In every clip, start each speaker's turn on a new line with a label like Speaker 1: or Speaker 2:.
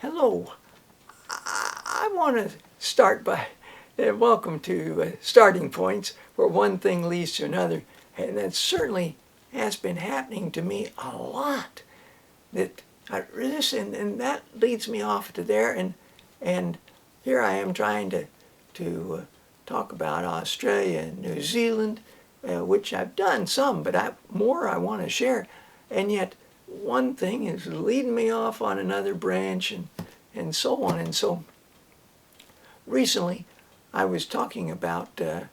Speaker 1: Hello. I want to start by welcome to Starting Points, where one thing leads to another, and that certainly has been happening to me a lot. And that leads me off to there, and here I am trying to talk about Australia and New Zealand, which I've done some, but more I want to share, and yet one thing is leading me off on another branch, and so on. And so recently I was talking about the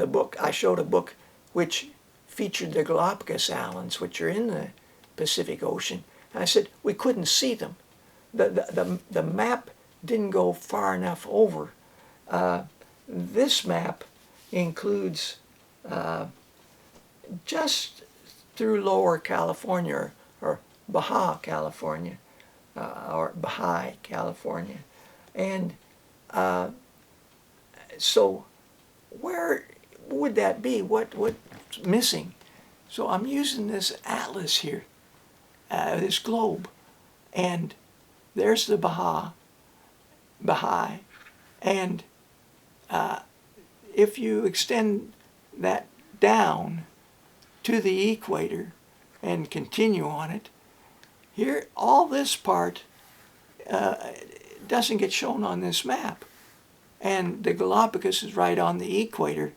Speaker 1: book. I showed a book which featured the Galapagos Islands, which are in the Pacific Ocean. And I said we couldn't see them. The map didn't go far enough over. This map includes just through Lower California, or Baja California, or Baja California. And so where would that be? What's missing? So I'm using this atlas here, this globe, and there's the Baja, and if you extend that down to the equator and continue on it, here all this part doesn't get shown on this map, and the Galapagos is right on the equator,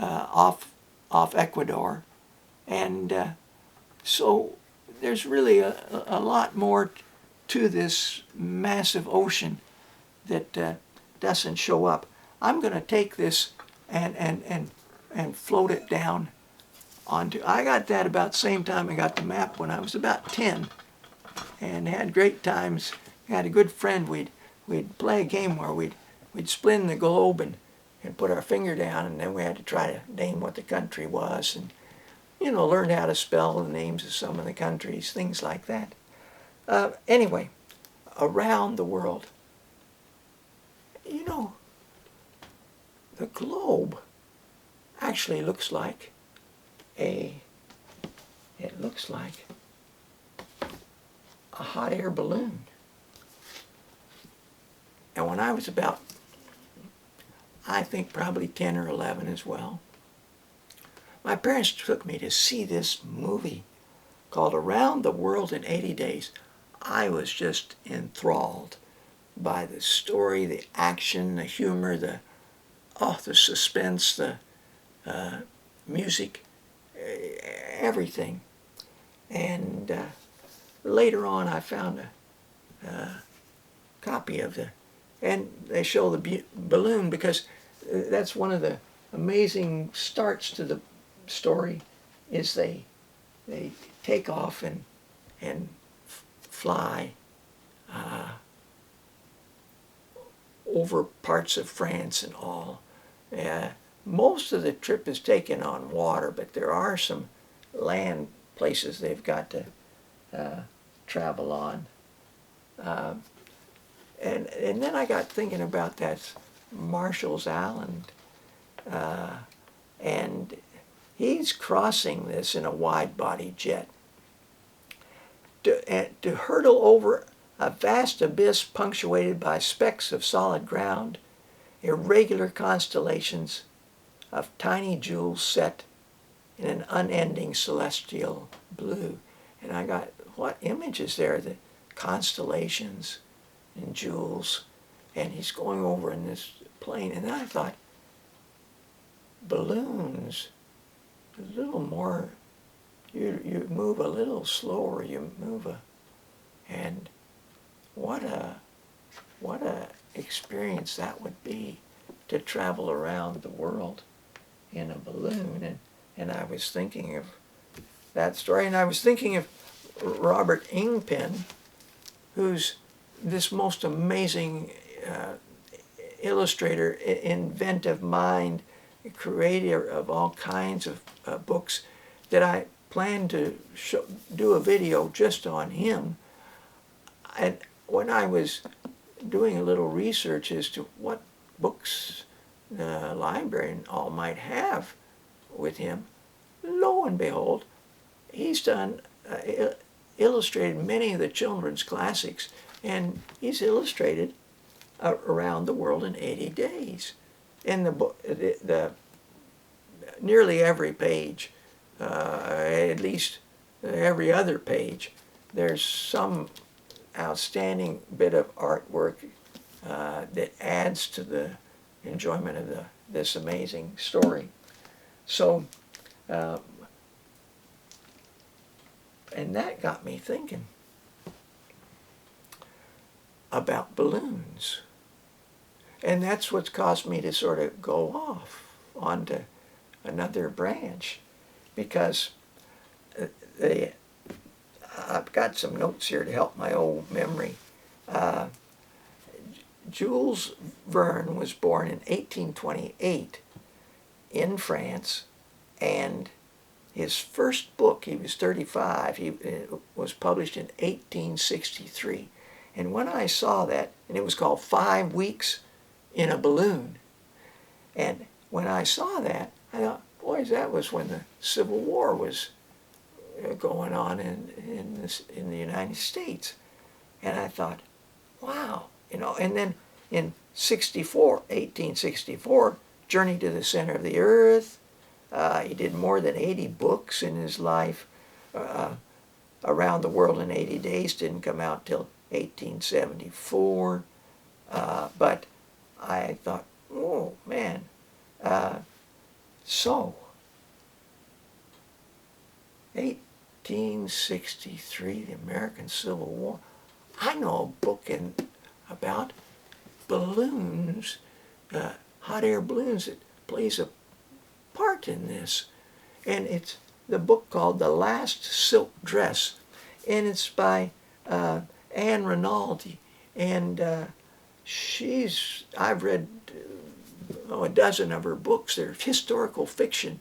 Speaker 1: off Ecuador, and so there's really a lot more to this massive ocean that doesn't show up. I'm going to take this and float it down onto. I got that about the same time I got the map, when I was about 10, and had great times. Had a good friend. We'd play a game where we'd spin the globe and put our finger down, and then we had to try to name what the country was, and learn how to spell the names of some of the countries, things like that. Anyway, around the world. The globe actually looks like a hot air balloon. And when I was about, I think probably 10 or 11 as well, my parents took me to see this movie called Around the World in 80 Days. I was just enthralled by the story, the action, the humor, the suspense, the music, everything. And later on I found a copy of and they show the balloon, because that's one of the amazing starts to the story, is they take off and fly over parts of France and all. Most of the trip is taken on water, but there are some land places they've got to travel on. And then I got thinking about that Marshall's Island, and he's crossing this in a wide-body jet to hurtle over a vast abyss punctuated by specks of solid ground, irregular constellations of tiny jewels set in an unending celestial blue. And I got, what images there? The constellations and jewels, and he's going over in this plane. And then I thought, balloons, a little more, you move a little slower, and what a experience that would be, to travel around the world in a balloon. And I was thinking of that story, and I was thinking of Robert Ingpen, who's this most amazing illustrator, inventive mind, creator of all kinds of books, that I plan to do a video just on him. And when I was doing a little research as to what books the library and all might have with him, lo and behold, he's done illustrated many of the children's classics, and he's illustrated around the world in 80 days. In the book, nearly every page, at least every other page, there's some outstanding bit of artwork that adds to the enjoyment of this amazing story. So, and that got me thinking about balloons. And that's what's caused me to sort of go off onto another branch, because I've got some notes here to help my old memory. Jules Verne was born in 1828 in France, and his first book, he was 35, was published in 1863. And when I saw that, and it was called 5 Weeks in a Balloon, and when I saw that, I thought, boys, that was when the Civil War was going on in the United States. And I thought, wow, and then in 1864, Journey to the Center of the Earth. He did more than 80 books in his life. Around the World in 80 Days didn't come out till 1874. But I thought, oh, man. So, 1863, the American Civil War. I know a book about balloons, hot air balloons, that plays a part in this. And it's the book called The Last Silk Dress. And it's by Anne Rinaldi. And I've read a dozen of her books. They're historical fiction,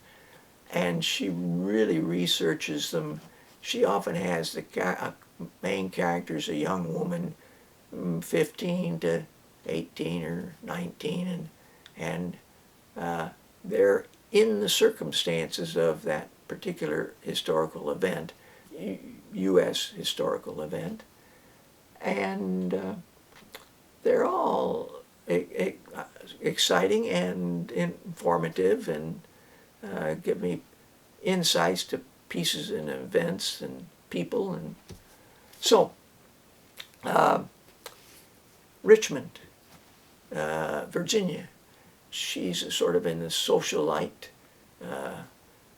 Speaker 1: and she really researches them. She often has the main characters, a young woman, 15 to 18 or 19, and they're in the circumstances of that particular historical event, U.S. historical event, and they're all exciting and informative, and give me insights to pieces and events and people. And so, Richmond, Virginia, she's sort of in the socialite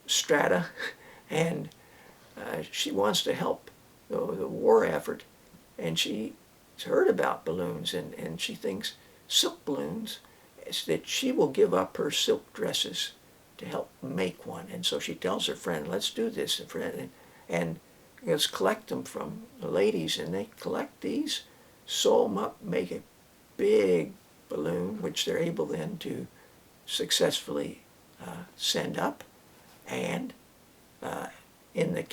Speaker 1: strata, and she wants to help the war effort, and she's heard about balloons, and she thinks silk balloons, that she will give up her silk dresses to help make one. And so she tells her friend, let's do this, and let's collect them from the ladies, and they collect these, sew them up, make a big balloon, which they're able then to successfully send up, and in the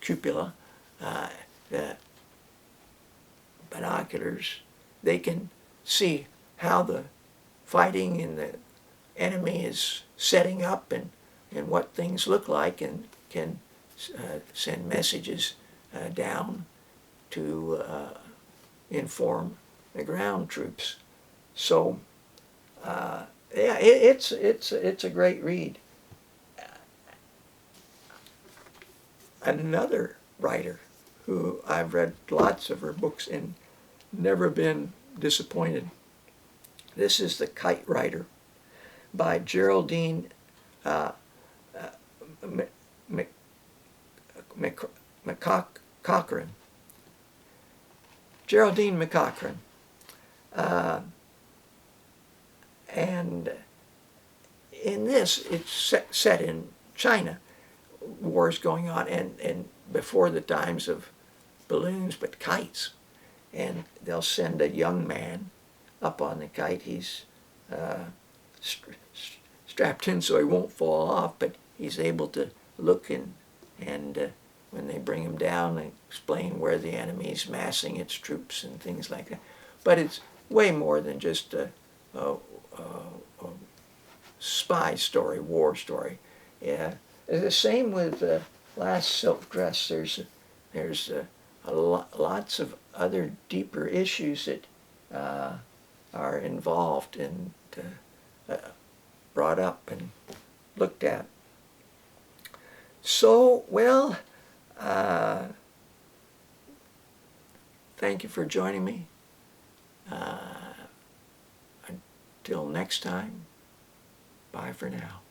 Speaker 1: cupola, the binoculars, they can see how the fighting in the enemy is setting up, and what things look like, and can send messages down to inform the ground troops. So yeah, it's a great read. Another writer who I've read lots of her books and never been disappointed. This is The Kite Rider by Geraldine McCaughrean. Geraldine McCaughrean. And in this, it's set in China. Wars going on, and before the times of balloons, but kites. And they'll send a young man up on the kite. He's strapped in so he won't fall off, but he's able to look and when they bring him down, they explain where the enemy's massing its troops and things like that. But it's way more than just a spy story, war story. Yeah. The same with last silk dress, there's lots of other deeper issues that are involved and brought up and looked at. So, well, thank you for joining me. Until next time, bye for now.